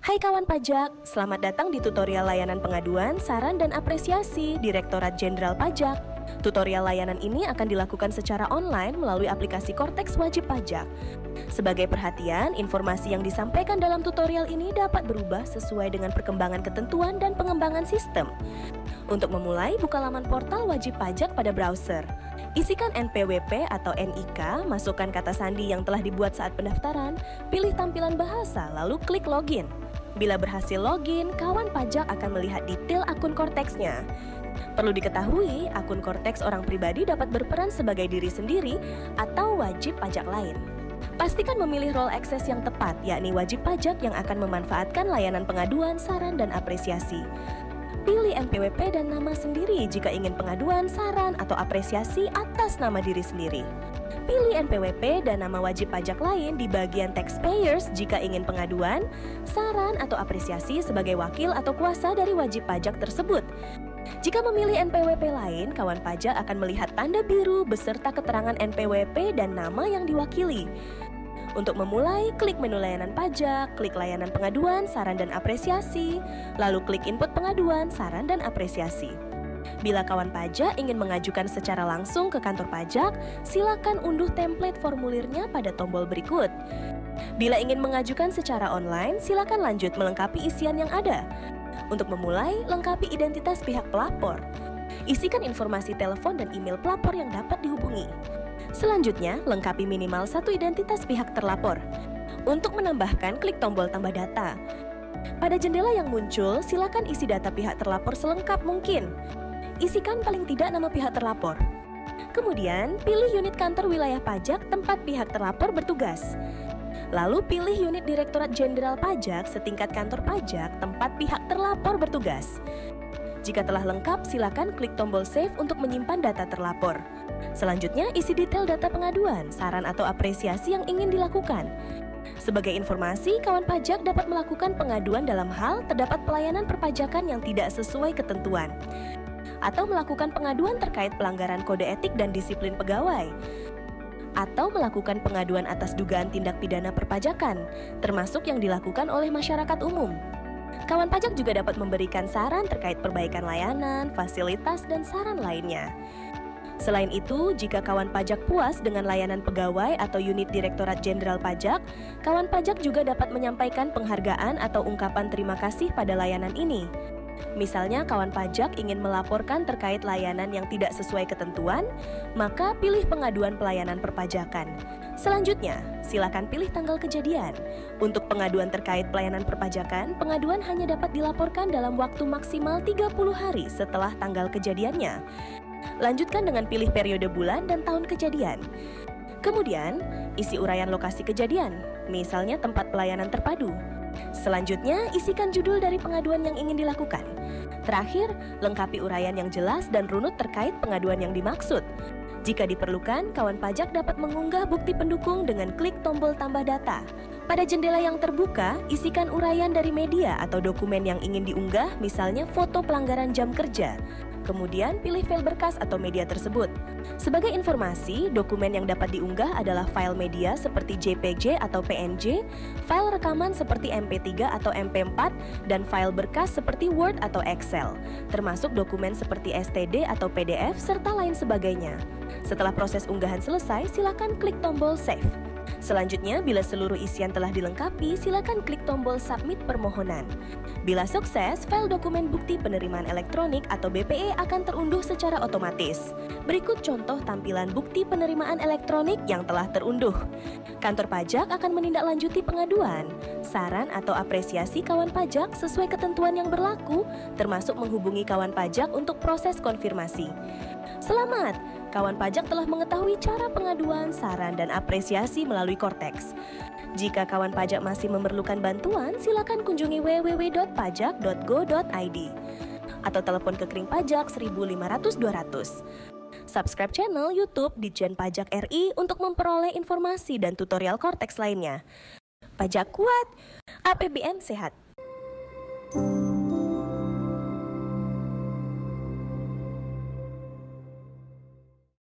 Hai kawan pajak, selamat datang di tutorial layanan pengaduan, saran, dan apresiasi Direktorat Jenderal Pajak. Tutorial layanan ini akan dilakukan secara online melalui aplikasi Cortex Wajib Pajak. Sebagai perhatian, informasi yang disampaikan dalam tutorial ini dapat berubah sesuai dengan perkembangan ketentuan dan pengembangan sistem. Untuk memulai, buka laman portal wajib pajak pada browser. Isikan NPWP atau NIK, masukkan kata sandi yang telah dibuat saat pendaftaran, pilih tampilan bahasa, lalu klik login. Bila berhasil login, kawan pajak akan melihat detail akun Cortex-nya. Perlu diketahui, akun Cortex orang pribadi dapat berperan sebagai diri sendiri atau wajib pajak lain. Pastikan memilih role access yang tepat, yakni wajib pajak yang akan memanfaatkan layanan pengaduan, saran, dan apresiasi. Pilih NPWP dan nama sendiri jika ingin pengaduan, saran, atau apresiasi atas nama diri sendiri. Pilih NPWP dan nama wajib pajak lain di bagian taxpayers jika ingin pengaduan, saran, atau apresiasi sebagai wakil atau kuasa dari wajib pajak tersebut. Jika memilih NPWP lain, kawan pajak akan melihat tanda biru beserta keterangan NPWP dan nama yang diwakili. Untuk memulai, klik menu layanan pajak, klik layanan pengaduan, saran, dan apresiasi, lalu klik input pengaduan, saran, dan apresiasi. Bila kawan pajak ingin mengajukan secara langsung ke kantor pajak, silakan unduh template formulirnya pada tombol berikut. Bila ingin mengajukan secara online, silakan lanjut melengkapi isian yang ada. Untuk memulai, lengkapi identitas pihak pelapor. Isikan informasi telepon dan email pelapor yang dapat dihubungi. Selanjutnya, lengkapi minimal satu identitas pihak terlapor. Untuk menambahkan, klik tombol tambah data. Pada jendela yang muncul, silakan isi data pihak terlapor selengkap mungkin. Isikan paling tidak nama pihak terlapor. Kemudian, pilih unit kantor wilayah pajak tempat pihak terlapor bertugas. Lalu pilih unit Direktorat Jenderal Pajak setingkat kantor pajak tempat pihak terlapor bertugas. Jika telah lengkap, silakan klik tombol save untuk menyimpan data terlapor. Selanjutnya, isi detail data pengaduan, saran atau apresiasi yang ingin dilakukan. Sebagai informasi, kawan pajak dapat melakukan pengaduan dalam hal terdapat pelayanan perpajakan yang tidak sesuai ketentuan, atau melakukan pengaduan terkait pelanggaran kode etik dan disiplin pegawai, atau melakukan pengaduan atas dugaan tindak pidana perpajakan, termasuk yang dilakukan oleh masyarakat umum. Kawan pajak juga dapat memberikan saran terkait perbaikan layanan, fasilitas, dan saran lainnya. Selain itu, jika kawan pajak puas dengan layanan pegawai atau unit Direktorat Jenderal Pajak, kawan pajak juga dapat menyampaikan penghargaan atau ungkapan terima kasih pada layanan ini. Misalnya, kawan pajak ingin melaporkan terkait layanan yang tidak sesuai ketentuan, maka pilih pengaduan pelayanan perpajakan. Selanjutnya, silakan pilih tanggal kejadian. Untuk pengaduan terkait pelayanan perpajakan, pengaduan hanya dapat dilaporkan dalam waktu maksimal 30 hari setelah tanggal kejadiannya. Lanjutkan dengan pilih periode bulan dan tahun kejadian. Kemudian, isi uraian lokasi kejadian, misalnya tempat pelayanan terpadu. Selanjutnya, isikan judul dari pengaduan yang ingin dilakukan. Terakhir, lengkapi uraian yang jelas dan runut terkait pengaduan yang dimaksud. Jika diperlukan, kawan pajak dapat mengunggah bukti pendukung dengan klik tombol tambah data. Pada jendela yang terbuka, isikan uraian dari media atau dokumen yang ingin diunggah, misalnya foto pelanggaran jam kerja. Kemudian pilih file berkas atau media tersebut. Sebagai informasi, dokumen yang dapat diunggah adalah file media seperti JPG atau PNG, file rekaman seperti MP3 atau MP4, dan file berkas seperti Word atau Excel, termasuk dokumen seperti STD atau PDF, serta lain sebagainya. Setelah proses unggahan selesai, silakan klik tombol save. Selanjutnya, bila seluruh isian telah dilengkapi, silakan klik tombol submit permohonan. Bila sukses, file dokumen bukti penerimaan elektronik atau BPE akan terunduh secara otomatis. Berikut contoh tampilan bukti penerimaan elektronik yang telah terunduh. Kantor pajak akan menindaklanjuti pengaduan, saran atau apresiasi kawan pajak sesuai ketentuan yang berlaku, termasuk menghubungi kawan pajak untuk proses konfirmasi. Selamat! Kawan pajak telah mengetahui cara pengaduan, saran, dan apresiasi melalui Cortex. Jika kawan pajak masih memerlukan bantuan, silakan kunjungi www.pajak.go.id atau telepon ke Kering Pajak 1500 200. Subscribe channel YouTube Ditjen Pajak RI untuk memperoleh informasi dan tutorial Cortex lainnya. Pajak kuat, APBN sehat.